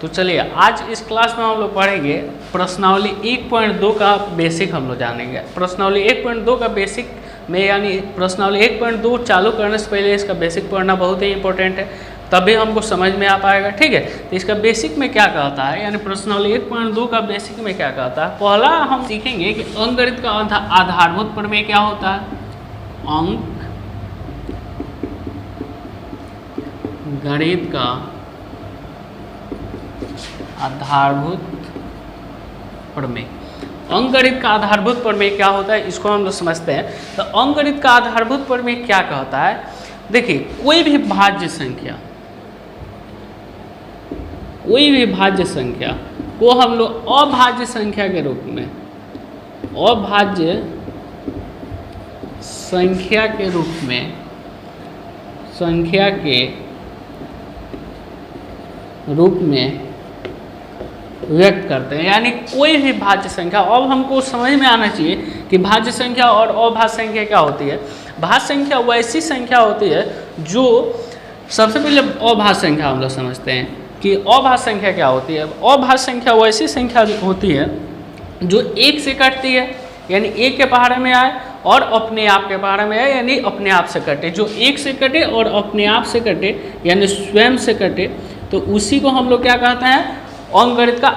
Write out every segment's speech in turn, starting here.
तो चलिए आज इस क्लास में हम लोग पढ़ेंगे प्रश्नावली 1.2 का बेसिक हम लोग जानेंगे। प्रश्नावली 1.2 का बेसिक में यानी प्रश्नावली 1.2 चालू करने से पहले इसका बेसिक पढ़ना बहुत ही इंपॉर्टेंट है, तभी हमको समझ में आ पाएगा। ठीक है, तो इसका बेसिक में क्या कहता है, यानी प्रश्नावली 1.2 का बेसिक में क्या कहता है। पहला हम सीखेंगे कि अंकगणित का आधारभूत प्रमेय क्या होता है। अंकगणित का आधारभूत प्रमेय, अंकगणित का आधारभूत प्रमेय क्या होता है इसको हम लोग समझते हैं। तो अंकगणित का आधारभूत प्रमेय क्या कहता है, देखिए कोई भी भाज्य संख्या को हम लोग अभाज्य संख्या के रूप में संख्या के रूप में व्यक्त करते हैं। यानी कोई भी भाज्य संख्या, अब हमको समझ में आना चाहिए कि भाज्य संख्या और अभाज्य संख्या क्या होती है। भाज्य संख्या वैसी संख्या होती है जो, सबसे पहले अभाज्य संख्या हम लोग समझते हैं कि अभाज्य संख्या क्या होती है। अभाज्य संख्या वैसी संख्या होती है जो एक से कटती है, यानी एक के पहाड़े में आए और अपने आप के पहाड़े में आए, यानी अपने आप से कटे। जो एक से कटे और अपने आप से कटे यानी स्वयं से कटे, तो उसी को हम लोग क्या कहते हैं, अंकगणित का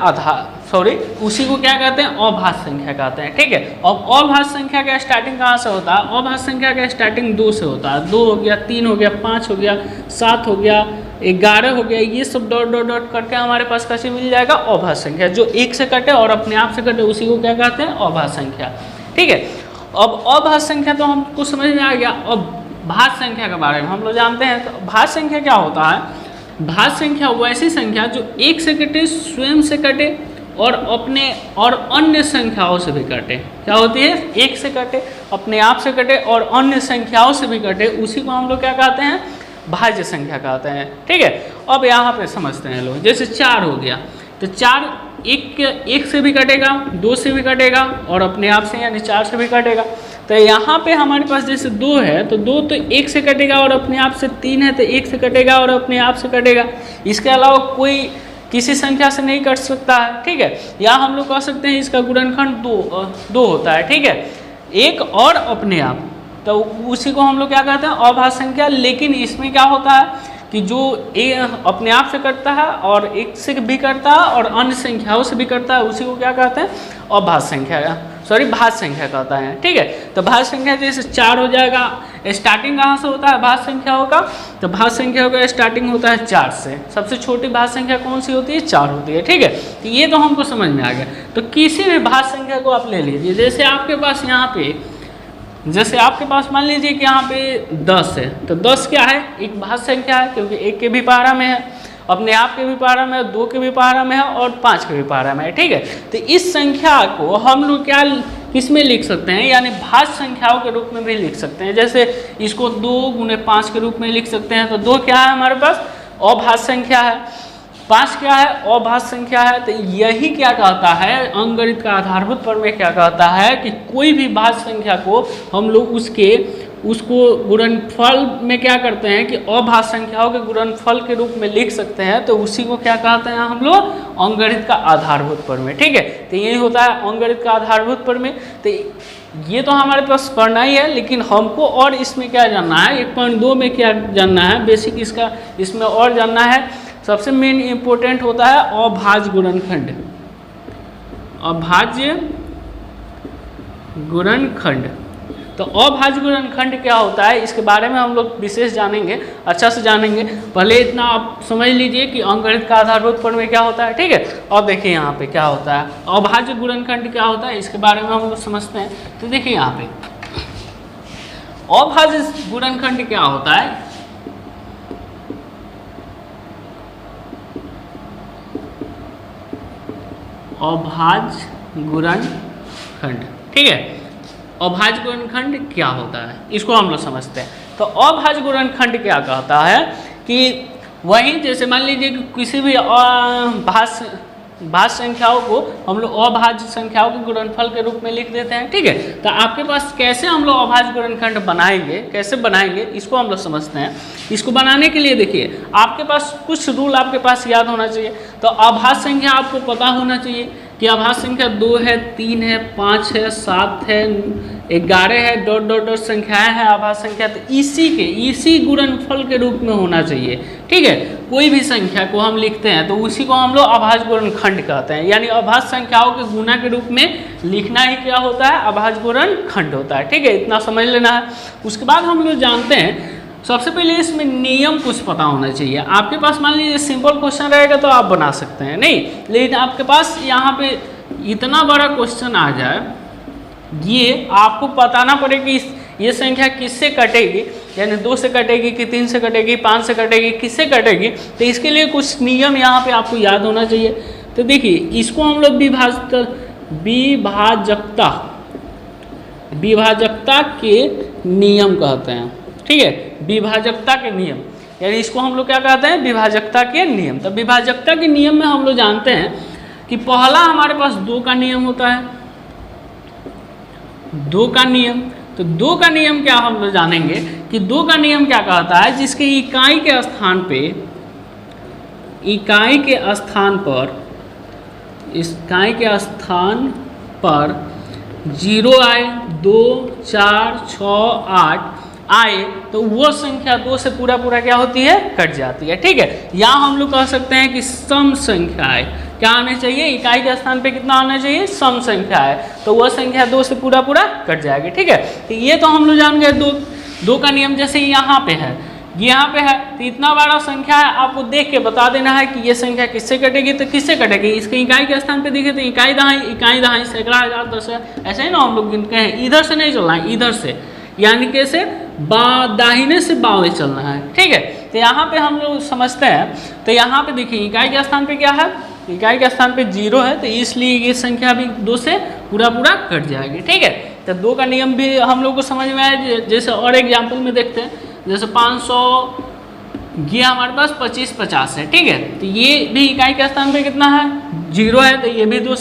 उसी को क्या कहते हैं, अभाज्य संख्या कहते हैं। ठीक है, अब अभाज्य संख्या का स्टार्टिंग कहाँ से होता है। अभाज्य संख्या का स्टार्टिंग 2 से होता है। 2 हो गया, 3 हो गया, 5 हो गया, 7 हो गया, 11 हो गया, ये सब डॉट डॉट डॉट करके हमारे पास कैसे मिल जाएगा, अभाज्य संख्या। जो एक से कटे और अपने आप से कटे उसी को क्या कहते हैं, अभाज्य संख्या। ठीक है, अब अभाज्य संख्या तो हमको समझ में आ गया। अब भाज्य संख्या के बारे में हम लोग जानते हैं। तो भाज्य संख्या क्या होता है, भाज्य संख्या वैसी संख्या जो एक से कटे, स्वयं से कटे और अपने और अन्य संख्याओं से भी कटे। क्या होती है, एक से कटे, अपने आप से कटे और अन्य संख्याओं से भी कटे, उसी को हम लोग क्या कहते हैं, भाज्य संख्या कहते हैं। ठीक है, अब यहाँ पे समझते हैं लोग, जैसे 4 हो गया, तो 4 एक से भी कटेगा, 2 से भी कटेगा और अपने आप से यानी 4 से भी कटेगा। तो यहाँ पे हमारे पास जैसे 2 है, तो 2 तो एक से कटेगा और अपने आप से, 3 है तो एक से कटेगा और अपने आप से कटेगा। इसके अलावा कोई किसी संख्या से नहीं कट सकता है। ठीक है, या हम लोग कह सकते हैं इसका गुणनखंड 2 होता है। ठीक है, एक और अपने आप, तो उसी को हम लोग क्या कहते हैं, अभाज्य संख्या। लेकिन इसमें क्या होता है कि जो अपने आप से कटता है और एक से भी कटता है और अन्य संख्याओं से भी कटता है, उसी को क्या कहते हैं, अभाज्य संख्या, भाज्य संख्या कहता है। ठीक है, तो भाज्य संख्या जैसे 4 हो जाएगा, स्टार्टिंग कहाँ से होता है भाज्य संख्याओं का, तो भाज्य संख्याओं का स्टार्टिंग होता है 4 से। सबसे छोटी भाज्य संख्या कौन सी होती है, 4 होती है। ठीक है, तो ये तो हमको समझ में आ गया। तो किसी भी भाज्य संख्या को आप ले लीजिए, जैसे आपके पास यहाँ पे, जैसे आपके पास मान लीजिए कि यहाँ पे 10 है, तो 10 क्या है, एक भाज्य संख्या है, क्योंकि 1 के भी पहाड़ा में है, अपने आप के भी पहाड़ा में है, 2 के भी पहाड़ा में है और 5 के भी पहाड़ा में है। ठीक है, तो इस संख्या को हम लोग क्या किस में लिख सकते हैं, यानी भाज्य संख्याओं के रूप में भी लिख सकते हैं। जैसे इसको 2 × 5 के रूप में लिख सकते हैं। तो 2 क्या है हमारे पास, अभाज्य संख्या है, 5 क्या है, अभाज्य संख्या है। तो यही क्या कहता है, अंकगणित का आधारभूत प्रमेय क्या कहता है कि कोई भी भाज्य संख्या को हम लोग उसको गुणनफल में क्या करते हैं कि अभाज्य संख्याओं के गुणनफल के रूप में लिख सकते हैं। तो उसी को क्या कहते हैं हम लोग, अंकगणित का आधारभूत प्रमेय। ठीक है, तो यही होता है अंकगणित का आधारभूत प्रमेय। तो ये तो हमारे पास पढ़ना ही है, लेकिन हमको और इसमें क्या जानना है, 1.2 में क्या जानना है, बेसिक इसका इसमें और जानना है। सबसे मेन इंपॉर्टेंट होता है अभाज्य गुणनखंड। अभाज्य गुणनखंड, तो अभाज्य गुणनखंड क्या होता है, इसके बारे में हम लोग विशेष जानेंगे, अच्छा से जानेंगे। पहले इतना आप समझ लीजिए कि अंकगणित का आधारभूत प्रमेय क्या होता है। ठीक है, और देखिए यहाँ पे क्या होता है, अभाज्य गुणनखंड क्या होता है, इसके बारे में हम लोग समझते हैं। तो देखिए यहाँ पे अभाज्य गुणनखंड क्या होता है, अभाज्य गुणनखंड। ठीक है, अभाज्य गुणनखंड क्या होता है इसको हम लोग समझते हैं। तो अभाज्य गुणनखंड क्या कहता है कि वही, जैसे मान लीजिए कि किसी भी भाज्य भाज्य संख्याओं को हम लोग अभाज्य संख्याओं के गुणनफल के रूप में लिख देते हैं। ठीक है, तो आपके पास कैसे हम लोग अभाज्य गुणनखंड बनाएंगे, कैसे बनाएंगे इसको हम लोग समझते हैं। इसको बनाने के लिए देखिए आपके पास कुछ रूल आपके पास याद होना चाहिए। तो अभाज्य संख्या आपको पता होना चाहिए कि अभाज्य संख्या 2 है, 3 है, 5 है, 7 है, 11 है, डॉट डॉट डॉट संख्याएं हैं अभाज्य संख्या। तो इसी गुणनफल के रूप में होना चाहिए। ठीक है, कोई भी संख्या को हम लिखते हैं तो उसी को हम लोग अभाज्य गुणनखंड कहते हैं, यानी अभाज्य संख्याओं के गुणा के रूप में लिखना ही क्या होता है, अभाज्य गुणनखंड होता है। ठीक है, इतना समझ लेना है। उसके बाद हम लोग जानते हैं, सबसे पहले इसमें नियम कुछ पता होना चाहिए। आपके पास मान लीजिए सिंपल क्वेश्चन रहेगा तो आप बना सकते हैं, नहीं, लेकिन आपके पास यहाँ पे इतना बड़ा क्वेश्चन आ जाए, ये आपको बताना पड़ेगा कि ये संख्या किससे कटेगी, यानी 2 से कटेगी कि 3 से कटेगी, 5 से कटेगी, किससे कटेगी। तो इसके लिए कुछ नियम यहाँ पे आपको याद होना चाहिए। तो देखिए इसको हम लोग विभाजकता के नियम कहते हैं। ठीक है, विभाजकता के नियम, यानी इसको हम लोग क्या कहते हैं, विभाजकता के नियम। तो विभाजकता के नियम में हम लोग जानते हैं कि पहला हमारे पास 2 का नियम होता है, 2 का नियम। तो 2 का नियम क्या हम लोग जानेंगे कि 2 का नियम क्या कहता है, जिसके इकाई के स्थान पर 0 आए, 2, 4, 6, 8 आए तो वो संख्या 2 से पूरा क्या होती है, कट जाती है। ठीक है, यहाँ हम लोग कह सकते हैं कि सम संख्या है, क्या आना चाहिए, इकाई के स्थान पे कितना आना चाहिए, सम संख्या है, तो वह संख्या 2 से पूरा कट जाएगी। ठीक है, तो ये तो हम लोग जान गए 2 का नियम। जैसे यहाँ पे है, तो इतना बड़ा संख्या है, आपको देख के बता देना है कि ये संख्या किससे कटेगी, तो किससे कटेगी, इसके इकाई के स्थान पे देखे तो इकाई दहाई, सैकड़ा, हजार, 10, ऐसे ही ना हम लोग गिनते हैं। इधर से नहीं चलना है, इधर से, यानी कैसे, दाहिने से बाएं चलना है। ठीक है, तो यहाँ पे हम लोग समझते हैं। तो यहाँ पे देखिए इकाई के स्थान पे क्या है, इकाई के स्थान पे 0 है, तो इसलिए ये संख्या भी 2 से पूरा कट जाएगी। ठीक है, तो 2 का नियम भी हम लोग को समझ में आया। जैसे और एग्जाम्पल में देखते हैं, जैसे 500, ये हमारे पास 25, 50 है। ठीक है, तो ये भी इकाई के स्थान पे कितना है, 0 है, तो ये भी 2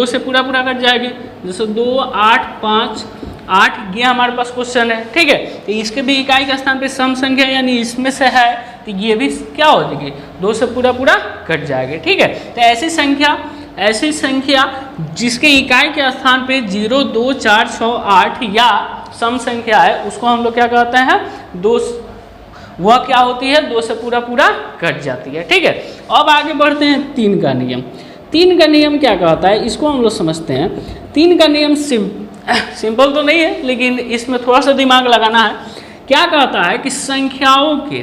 से पूरा कट जाएगी। जैसे 2, 8, 5, 8, ये हमारे पास क्वेश्चन है। ठीक है, तो इसके भी इकाई के स्थान पे सम संख्या यानी इसमें से है, तो ये भी क्या हो जाएगी, 2 से पूरा कट जाएगी। ठीक है, तो ऐसी संख्या जिसके इकाई के स्थान पे 0, 2, 4, 6, 8 या सम संख्या है, उसको हम लोग क्या कहते हैं, 2, वह क्या होती है, 2 से पूरा कट जाती है। ठीक है, अब आगे बढ़ते हैं 3 का नियम। 3 का नियम क्या कहता है, इसको हम लोग समझते हैं। 3 का नियम सिंपल तो नहीं है, लेकिन इसमें थोड़ा सा दिमाग लगाना है। क्या कहता है कि संख्याओं के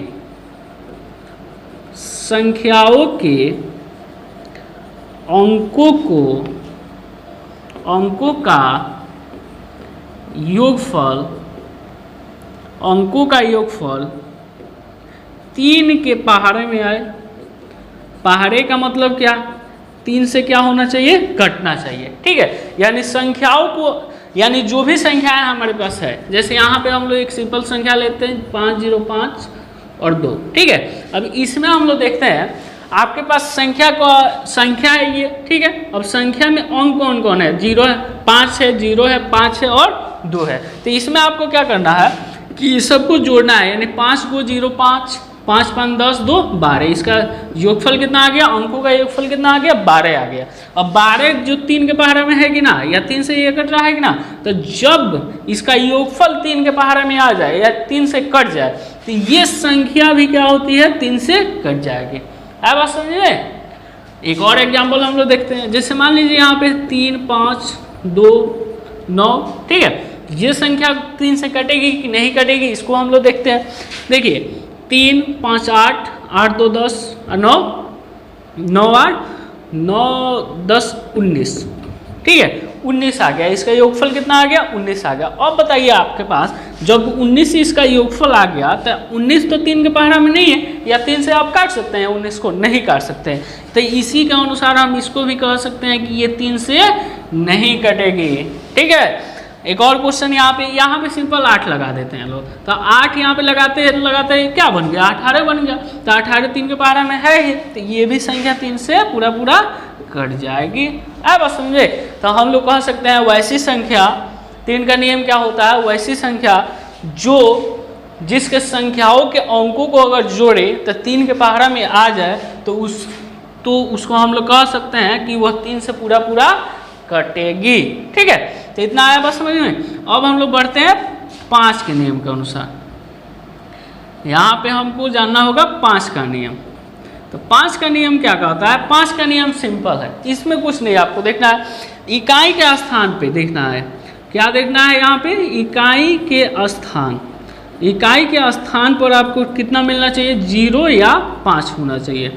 अंकों का योगफल 3 के पहाड़े में आए। पहाड़े का मतलब क्या, 3 से क्या होना चाहिए, कटना चाहिए। ठीक है, यानी संख्याओं को, यानी जो भी संख्याएं हमारे पास है, जैसे यहाँ पे हम लोग एक सिंपल संख्या लेते हैं 505 और 2। ठीक है, अब इसमें हम लोग देखते हैं आपके पास संख्या है ये। ठीक है, अब संख्या में अंक कौन है, 0 है, 5 है, 0 है, 5 है और 2 है। तो इसमें आपको क्या करना है कि सबको जोड़ना है, यानी 5 को 0, 5, 5, 5, 10, 2, 12। इसका योगफल कितना आ गया, अंकों का योगफल कितना आ गया, 12 आ गया। अब 12 जो 3 के पहाड़े में है कि ना, या 3 से ये कट रहा है कि ना, तो जब इसका योगफल 3 के पहाड़े में आ जाए या 3 से कट जाए, तो ये संख्या भी क्या होती है, 3 से कट जाएगी। है बात समझे। एक और एग्जाम्पल हम लोग देखते हैं, जैसे मान लीजिए यहाँ पे 3, 5, 2, 9। ठीक है, ये संख्या 3 से कटेगी कि नहीं कटेगी, इसको हम लोग देखते हैं। देखिए 3, 5, 8, 8, 2, 10, 9, 9, 8, 9, 10, 19। ठीक है, 19 आ गया, इसका योगफल कितना आ गया, 19 आ गया। अब बताइए आपके पास जब 19 इसका योगफल आ गया, तो 19 तो 3 के पहाड़ा में नहीं है, या 3 से आप काट सकते हैं, 19 को नहीं काट सकते हैं। तो इसी के अनुसार हम इसको भी कह सकते हैं कि ये 3 से नहीं कटेगी। ठीक है, एक और क्वेश्चन यहाँ पे सिंपल 8 लगा देते हैं लोग। तो 8 यहाँ पे लगाते लगाते क्या बन गया, 18 बन गया। तो 18 3 के पहाड़ा में है ही, तो ये भी संख्या 3 से पूरा पूरा कट जाएगी। अब बस समझे। तो हम लोग कह सकते हैं वैसी संख्या, 3 का नियम क्या होता है, वैसी संख्या जो जिसके संख्याओं के अंकों को अगर जोड़े तो 3 के पहाड़ा में आ जाए तो उसको हम लोग कह सकते हैं कि वह 3 से पूरा पूरा कटेगी। ठीक है, तो इतना आया बस समझ में। अब हम लोग बढ़ते हैं 5 के नियम के अनुसार। यहाँ पे हमको जानना होगा 5 का नियम। तो 5 का नियम क्या कहता है, 5 का नियम सिंपल है, इसमें कुछ नहीं आपको देखना है, इकाई के स्थान पे देखना है। क्या देखना है यहाँ पे, इकाई के स्थान। इकाई के स्थान पर आपको कितना मिलना चाहिए, 0 या 5 होना चाहिए।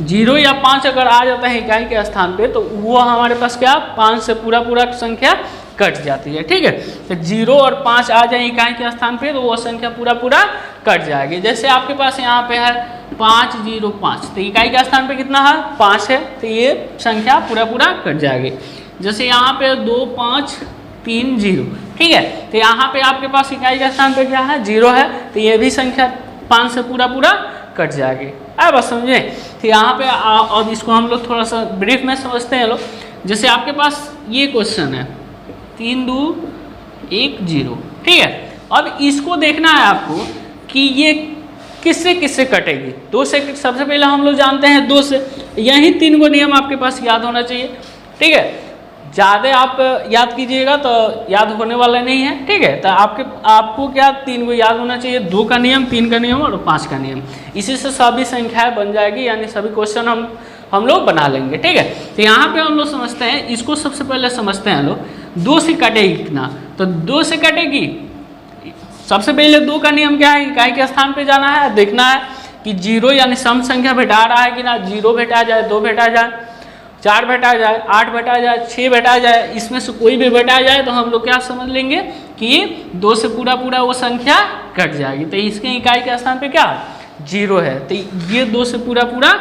0 या 5 अगर आ जाता है इकाई के स्थान पे तो वो हमारे पास क्या 5 से पूरा पूरा संख्या कट जाती है। ठीक है, तो 0 और 5 आ जाए इकाई के स्थान पे तो वो संख्या पूरा पूरा कट जाएगी। जैसे आपके पास यहाँ पे है 5 0 5, तो इकाई के स्थान पे कितना है 5 है, तो ये संख्या पूरा पूरा कट जाएगी। जैसे यहाँ पे 2 5 3 0, ठीक है, तो यहाँ पे आपके पास इकाई के स्थान पे क्या है 0 है, तो ये भी संख्या 5 से पूरा पूरा कट जाएगी। अब बस समझे। तो यहाँ पे अब इसको हम लोग थोड़ा सा ब्रीफ में समझते हैं लोग। जैसे आपके पास ये क्वेश्चन है 3 2 1 0, ठीक है। अब इसको देखना है आपको कि ये किससे किससे कटेगी, 2 से। सबसे पहले हम लोग जानते हैं 2 से, यही 3 को नियम आपके पास याद होना चाहिए। ठीक है, ज़्यादा आप याद कीजिएगा तो याद होने वाला नहीं है। ठीक है, तो आपको क्या 3 को याद होना चाहिए, 2 का नियम, 3 का नियम और 5 का नियम। इसी से सभी संख्याएं बन जाएगी, यानी सभी क्वेश्चन हम लोग बना लेंगे। ठीक है, तो यहाँ पे हम लोग समझते हैं, इसको सबसे पहले समझते हैं लोग 2 से कटेगी कितना। तो 2 से कटेगी, सबसे पहले 2 का नियम क्या है, इकाई के स्थान पे जाना है, देखना है कि 0 यानी सम संख्या भेटा रहा है कि ना। 0 भेटा जाए, 2 भेटा जाए, 4 भेटा जाए, 8 भेटा जाए, 6 भेटा जाए, इसमें से कोई भी भेटा जाए तो हम लोग क्या समझ लेंगे कि 2 से पूरा पूरा वो संख्या कट जाएगी। तो इसके इकाई के स्थान पे क्या 0 है, तो ये 2 से पूरा पूरा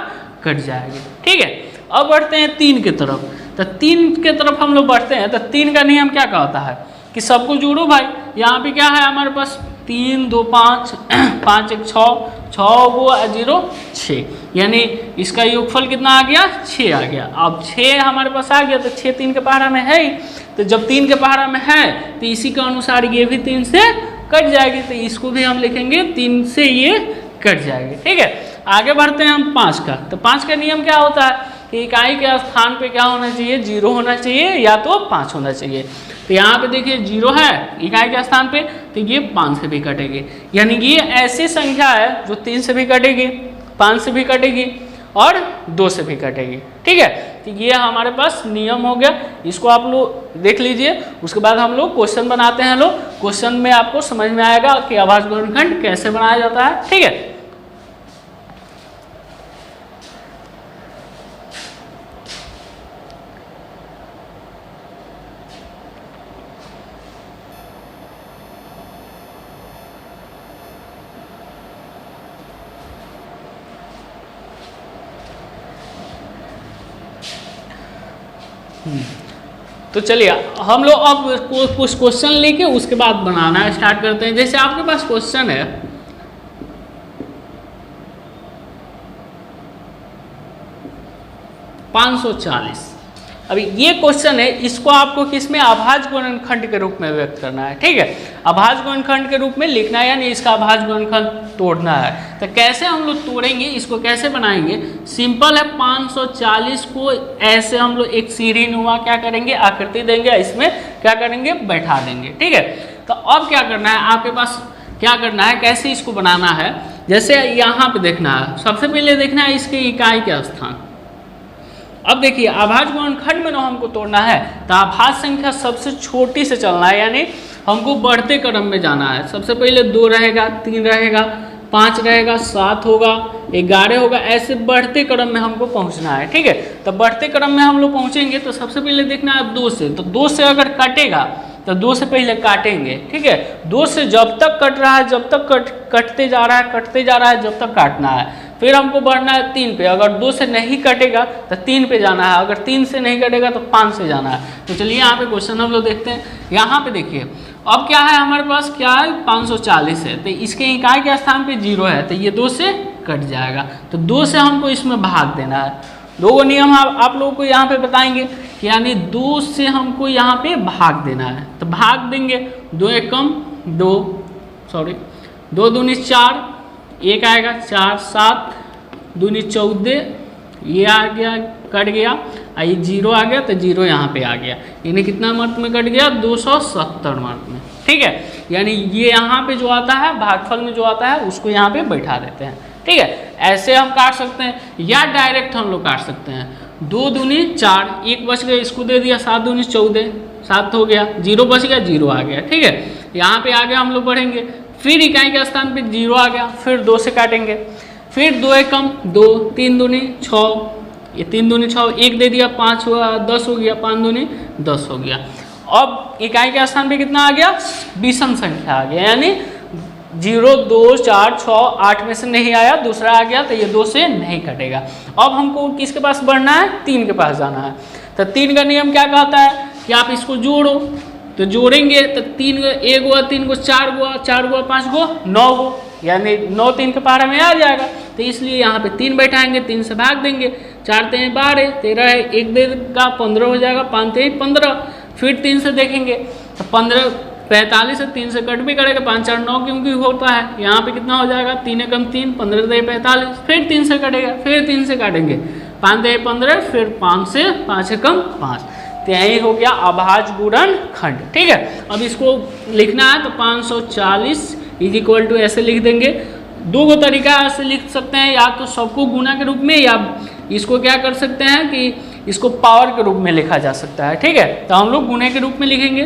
कट जाएगी। ठीक है, अब बढ़ते हैं 3 की तरफ। तो 3 की तरफ हम लोग बढ़ते हैं, तो 3 का नियम क्या कहता है कि सबको जोड़ो भाई। यहाँ पे क्या है हमारे पास 3 2 5 5 1 6 6 2 0 6, यानी इसका योगफल कितना आ गया 6 आ गया। अब 6 हमारे पास आ गया, तो 6 3 के पहाड़ा में है ही, तो जब 3 के पहाड़ा में है तो इसी के अनुसार ये भी 3 से कट जाएगी, तो इसको भी हम लिखेंगे 3 से ये कट जाएगी। ठीक है, आगे बढ़ते हैं हम 5 का। तो 5 का नियम क्या होता है कि इकाई के स्थान पे क्या होना चाहिए, 0 होना चाहिए या तो 5 होना चाहिए। तो यहाँ पे देखिए 0 है इकाई के स्थान पे, तो ये 5 से भी कटेगी, यानी ये ऐसी संख्या है जो 3 से भी कटेगी, 5 से भी कटेगी और 2 से भी कटेगी। ठीक है, तो ये हमारे पास नियम हो गया, इसको आप लोग देख लीजिए। उसके बाद हम लोग क्वेश्चन बनाते हैं लोग। क्वेश्चन में आपको समझ में आएगा कि अभाज्य गुणनखंड कैसे बनाया जाता है। ठीक है, तो चलिए हम लोग अब कुछ क्वेश्चन लेके उसके बाद बनाना स्टार्ट करते हैं। जैसे आपके पास क्वेश्चन है 540। अभी ये क्वेश्चन है, इसको आपको किसमें अभाज्य गुणनखंड के रूप में व्यक्त करना है। ठीक है, अभाज्य गुणनखंड के रूप में लिखना है, यानी इसका अभाज्य गुणनखंड तोड़ना है। तो कैसे हम लोग तोड़ेंगे, इसको कैसे बनाएंगे, सिंपल है। 540 को ऐसे हम लोग एक सीढ़ी नुमा क्या करेंगे, आकृति देंगे, इसमें क्या करेंगे बैठा देंगे। ठीक है, तो अब क्या करना है आपके पास, क्या करना है, कैसे इसको बनाना है। जैसे यहाँ पे देखना है, सबसे पहले देखना है इसके इकाई के स्थान। अब देखिए अभाज्य गुणनखंड में ना हमको तोड़ना है, तो अभाज्य संख्या सबसे छोटी से चलना है, यानी हमको बढ़ते क्रम में जाना है। सबसे पहले 2 रहेगा, 3 रहेगा, 5 रहेगा, 7 होगा, 11 होगा, ऐसे बढ़ते क्रम में हमको पहुंचना है। ठीक है, तो बढ़ते क्रम में हम लोग पहुंचेंगे तो सबसे पहले देखना है 2 से। तो 2 से अगर कटेगा तो 2 से पहले काटेंगे। ठीक है, 2 से जब तक कट रहा है, जब तक कटते जा रहा है, कटते जा रहा है, जब तक काटना है। फिर हमको बढ़ना है 3 पे, अगर 2 से नहीं कटेगा तो 3 पे जाना है, अगर 3 से नहीं कटेगा तो 5 से जाना है। तो चलिए यहाँ पे क्वेश्चन हम लोग देखते हैं। यहाँ पे देखिए अब क्या है हमारे पास, क्या है 540 है, तो इसके इकाई के स्थान पे 0 है, तो ये 2 से कट जाएगा। तो 2 से हमको इसमें भाग देना है। 2 नियम आप लोगों को यहाँ पे बताएंगे, यानी 2 से हमको यहाँ पे भाग देना है। तो भाग देंगे 2 एकम 2, सॉरी 2 दूनी 4, 1 आएगा 4, 7 दूनी 14, ये आ गया कट गया, ये 0 आ गया, तो 0 यहाँ पे आ गया, यानी कितना मार्क में कट गया 270 मार्क में। ठीक है, यानी ये यहाँ पे जो आता है भागफल में जो आता है उसको यहाँ पे बैठा देते हैं। ठीक है, ऐसे हम काट सकते हैं या डायरेक्ट हम लोग काट सकते हैं। 2 दूनी 4, 1 बच गया, इसको दे दिया 7 दूनी 14, 7 हो गया, 0 बच गया, 0 आ गया। ठीक है, यहाँ पे आगे हम लोग बढ़ेंगे, फिर इकाई के स्थान पे 0 आ गया, फिर 2 से काटेंगे, फिर 2 एकम 2, 3 दूनी 6, ये 3 दूनी 6, 1 दे दिया 5 हुआ, 10 हो गया, 5 दूनी 10 हो गया। अब इकाई के स्थान पे कितना आ गया, विषम संख्या आ गया, यानी 0, 2, 4, 6, 8 में से नहीं आया, दूसरा आ गया, तो ये 2 से नहीं कटेगा। अब हमको किसके पास बढ़ना है, 3 के पास जाना है। तो 3 का नियम क्या कहता है कि आप इसको जोड़ो, तो जोड़ेंगे तो 3 1 गुआ 3 गो 4 गुआ 4 गुआ 5 गो 9 गो, यानी 9 3 के पारा में आ जाएगा। तो इसलिए यहाँ पे 3 बैठाएंगे, 3 से भाग देंगे, 4 3 12, 13 है, 1 देगा 15 हो जाएगा, 5 3 15, फिर 3 से देखेंगे तो 15 45 है, 3 से कट भी करेगा, 5 4 9 क्योंकि होता है, यहाँ पे कितना हो जाएगा 3 एकम 3, 15 दे 45, फिर 3 से कटेगा, फिर 3 से काटेंगे, 5 दे 15, फिर 5 से 5 एकम 5, तो यही हो गया अभाज्य गुणनखंड। ठीक है, अब इसको लिखना है तो 540 इज इक्वल टू ऐसे लिख देंगे। 2 गो तरीका ऐसे लिख सकते हैं, या तो सबको गुना के रूप में, या इसको क्या कर सकते हैं कि इसको पावर के रूप में लिखा जा सकता है। ठीक है, तो हम लोग गुने के रूप में लिखेंगे,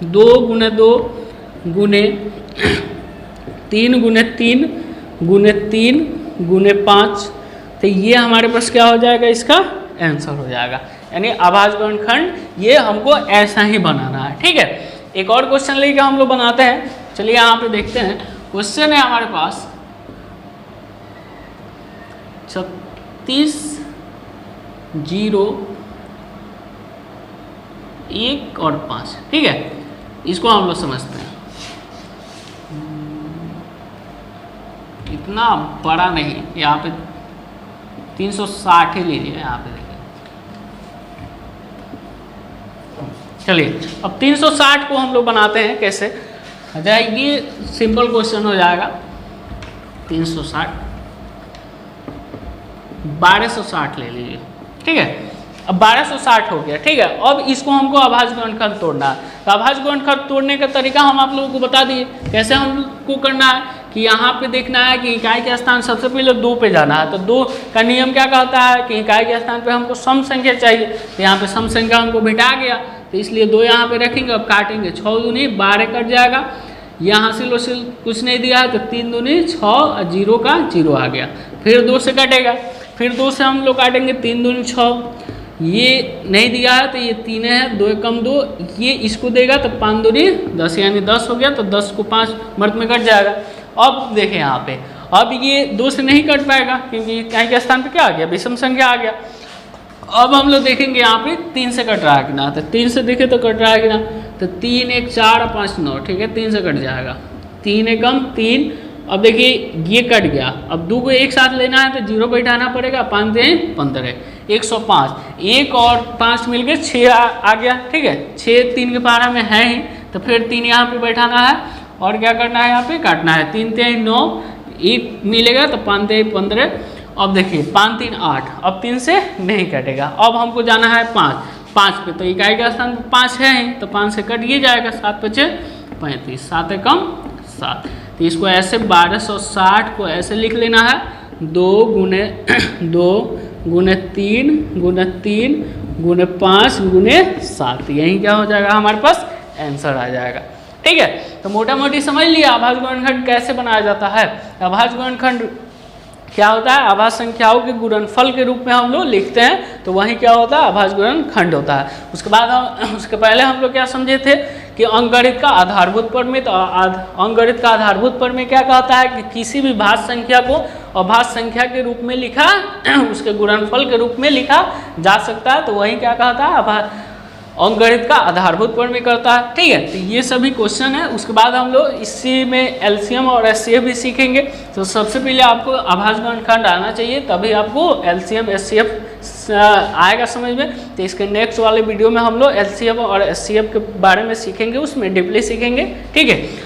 2 गुने 2 गुने 3 गुने 3 गुने 3 गुने 5, तो ये हमारे पास क्या हो जाएगा, इसका आंसर हो जाएगा, यानी अभाज्य गुणनखंड ये हमको ऐसा ही बनाना है। ठीक है, एक और क्वेश्चन लेके हम लोग बनाते हैं। चलिए यहाँ पे देखते हैं, क्वेश्चन है हमारे पास 36 0 1 और 5। ठीक है, इसको हम लोग समझते हैं, इतना बड़ा नहीं, यहाँ पे 360 ही लीजिए, यहाँ पे देखिए। चलिए अब 360 को हम लोग बनाते हैं कैसे, ये सिंपल क्वेश्चन हो जाएगा। 360 1260 ले लीजिए। ठीक है, अब 1260 हो गया। ठीक है, अब इसको हमको अभाज्य गुणनखंड तोड़ना है। तो अभाज्य गुणनखंड तोड़ने का तरीका हम आप लोगों को बता दिए, कैसे हमको करना है कि यहाँ पे देखना है कि इकाई के स्थान सबसे पहले 2 पे जाना है। तो 2 का नियम क्या कहता है कि इकाई के स्थान पे हमको सम संख्या चाहिए, तो यहाँ पे सम संख्या हमको भेटा गया, तो इसलिए 2 यहाँ पे रखेंगे। अब काटेंगे, 6 दूनी 12 कट जाएगा, यहाँ से कुछ नहीं दिया है, तो 3 दूनी 6 और 0 का 0 आ गया, फिर 2 से कटेगा, फिर 2 से हम लोग काटेंगे, 3 दूनी 6, ये नहीं दिया है तो ये 3 है, 2 एकम 2, ये इसको देगा तो 5 दूनी 10, यानी 10 हो गया, तो 10 को 5 मर्द में कट जाएगा। अब देखें यहाँ पे, अब ये 2 से नहीं कट पाएगा क्योंकि इकाई के स्थान पे क्या आ गया, विषम संख्या आ गया। अब हम लोग देखेंगे यहाँ पे 3 से कट रहा है कि ना, तो 3 से देखे तो कट रहा है कि ना, तो 3 1 4 और 5 9। ठीक है, 3 से कट जाएगा, 3 एकम 3। अब देखिए ये कट गया, अब 2 को एक साथ लेना है तो 0 बैठाना पड़ेगा, 5 3 15, 105, 1 और 5 मिल गए 6 आ गया। ठीक है, 6 3 के पारा में है ही, तो फिर 3 यहाँ पे बैठाना है और क्या करना है, यहाँ पे काटना है, 3 3 9, 1 मिलेगा तो 5 3 15। अब देखिए 5 3 8, अब 3 से नहीं कटेगा, अब हमको जाना है 5 पे, तो इकाई का स्थान 5 है ही, तो 5 से कट ये जाएगा, 7 5 35, 7 एकम 7। तो इसको ऐसे 1260 को ऐसे लिख लेना है, 2 गुने 2 गुने 3 गुने 3 गुने 5 गुने 7, यही क्या हो जाएगा, हमारे पास आंसर आ जाएगा। ठीक है, तो मोटा मोटी समझ लिया अभाज्य गुणनखंड कैसे बनाया जाता है। अभाज्य गुणनखंड क्या होता है, अभाज्य संख्याओं के गुणनफल के रूप में हम लोग लिखते हैं, तो वही क्या होता है, अभाज्य गुणनखंड होता है। उसके बाद उसके पहले हम लोग क्या समझे थे कि अंकगणित का आधारभूत प्रमेय, तो अंकगणित का आधारभूत प्रमेय क्या कहता है कि किसी भी भाज्य संख्या को अभाज्य संख्या के रूप में लिखा उसके गुणनफल के रूप में लिखा जा सकता है, तो वही क्या कहता है, अंकगणित का आधारभूत प्रमेय करता है। ठीक है, तो ये सभी क्वेश्चन है। उसके बाद हम लोग इसी में एलसीएम और एचसीएफ भी सीखेंगे। तो सबसे पहले आपको अभाज्य गुणनखंड आना चाहिए, तभी आपको एलसीएम एचसीएफ आएगा समझ में। तो इसके नेक्स्ट वाले वीडियो में हम लोग एलसीएम और एचसीएफ के बारे में सीखेंगे, उसमें डीपली सीखेंगे। ठीक है।